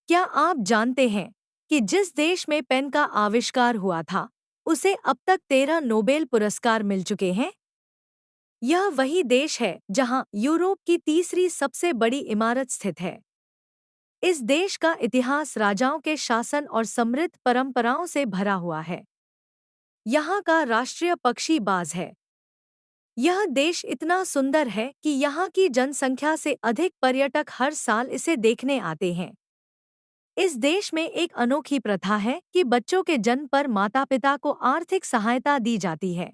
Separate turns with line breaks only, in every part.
क्या आप जानते हैं कि जिस देश में पेन का आविष्कार हुआ था, उसे अब तक 13 नोबेल पुरस्कार मिल चुके हैं? यह वही देश है जहां यूरोप की तीसरी सबसे बड़ी इमारत स्थित है। इस देश का इतिहास राजाओं के शासन और समृद्ध परंपराओं से भरा हुआ है। यहाँ का राष्ट्रीय पक्षी बाज है। यह देश इतना सुंदर है कि यहाँ की जनसंख्या से अधिक पर्यटक हर साल इसे देखने आते हैं। इस देश में एक अनोखी प्रथा है कि बच्चों के जन्म पर माता-पिता को आर्थिक सहायता दी जाती है।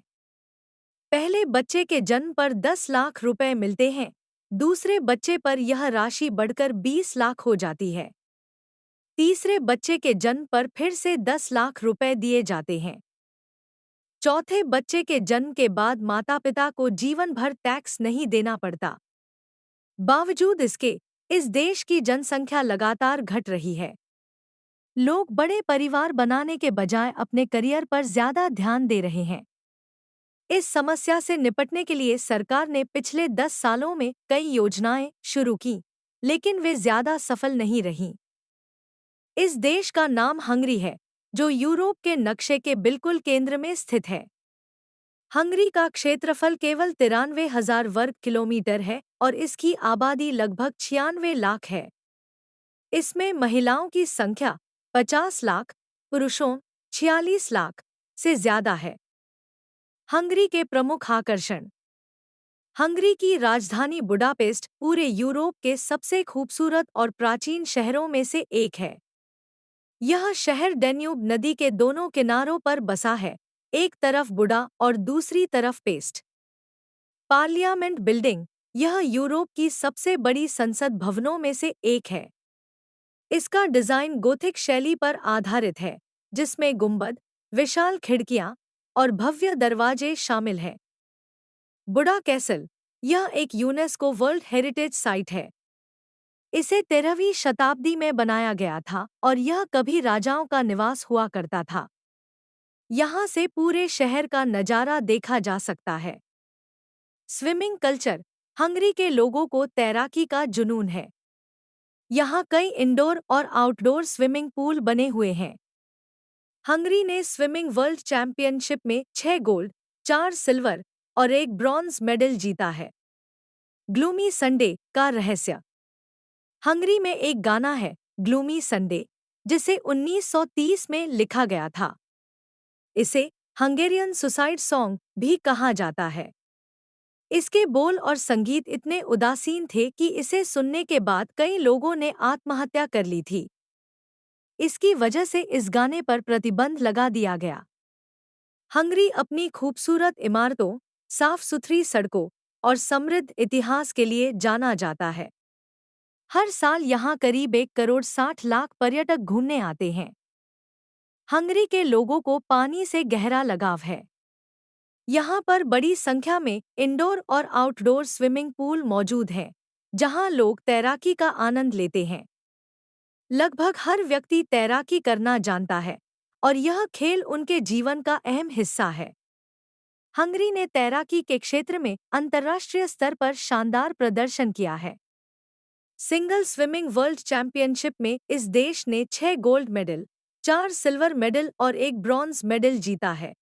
पहले बच्चे के जन्म पर 10 लाख रुपए मिलते हैं, दूसरे बच्चे पर यह राशि बढ़कर 20 लाख हो जाती है। तीसरे बच्चे के जन्म पर फिर से 10 लाख रुपए दिए जाते हैं। चौथे बच्चे के जन्म के बाद माता-पिता को जीवन भर टैक्स नहीं देना पड़ता। बावजूद इसके, इस देश की जनसंख्या लगातार घट रही है। लोग बड़े परिवार बनाने के बजाय अपने करियर पर ज्यादा ध्यान दे रहे हैं। इस समस्या से निपटने के लिए सरकार ने पिछले 10 सालों में कई योजनाएं शुरू की, लेकिन वे ज्यादा सफल नहीं रहीं। इस देश का नाम हंगरी है, जो यूरोप के नक्शे के बिल्कुल केंद्र में स्थित है। हंगरी का क्षेत्रफल केवल 93,000 वर्ग किलोमीटर है और इसकी आबादी लगभग 96 लाख है। इसमें महिलाओं की संख्या 50 लाख, पुरुषों 46 लाख से ज्यादा है। हंगरी के प्रमुख आकर्षण। हंगरी की राजधानी बुडापेस्ट पूरे यूरोप के सबसे खूबसूरत और प्राचीन शहरों में से एक है। यह शहर डैन्यूब नदी के दोनों किनारों पर बसा है, एक तरफ बुडा और दूसरी तरफ पेस्ट। पार्लियामेंट बिल्डिंग, यह यूरोप की सबसे बड़ी संसद भवनों में से एक है। इसका डिजाइन गोथिक शैली पर आधारित है, जिसमें गुंबद, विशाल खिड़कियां और भव्य दरवाजे शामिल हैं। बुडा कैसल, यह एक यूनेस्को वर्ल्ड हेरिटेज साइट है। इसे 13वीं शताब्दी में बनाया गया था और यह कभी राजाओं का निवास हुआ करता था। यहाँ से पूरे शहर का नज़ारा देखा जा सकता है। स्विमिंग कल्चर, हंगरी के लोगों को तैराकी का जुनून है। यहाँ कई इंडोर और आउटडोर स्विमिंग पूल बने हुए हैं। हंगरी ने स्विमिंग वर्ल्ड चैंपियनशिप में 6 गोल्ड, 4 सिल्वर और 1 ब्रॉन्ज मेडल जीता है। ग्लूमी संडे का रहस्य। हंगरी में एक गाना है, ग्लूमी संडे, जिसे 1930 में लिखा गया था। इसे हंगेरियन सुसाइड सॉन्ग भी कहा जाता है। इसके बोल और संगीत इतने उदासीन थे कि इसे सुनने के बाद कई लोगों ने आत्महत्या कर ली थी। इसकी वजह से इस गाने पर प्रतिबंध लगा दिया गया। हंगरी अपनी खूबसूरत इमारतों, साफ-सुथरी सड़कों और समृद्ध इतिहास के लिए जाना जाता है। हर साल यहाँ करीब 1 करोड़ 60 लाख पर्यटक घूमने आते हैं। हंगरी के लोगों को पानी से गहरा लगाव है। यहाँ पर बड़ी संख्या में इंडोर और आउटडोर स्विमिंग पूल मौजूद हैं, जहाँ लोग तैराकी का आनंद लेते हैं। लगभग हर व्यक्ति तैराकी करना जानता है और यह खेल उनके जीवन का अहम हिस्सा है। हंगरी ने तैराकी के क्षेत्र में अंतर्राष्ट्रीय स्तर पर शानदार प्रदर्शन किया है। सिंगल स्विमिंग वर्ल्ड चैंपियनशिप में इस देश ने 6 गोल्ड मेडल, 4 सिल्वर मेडल और 1 ब्रॉन्ज मेडल जीता है।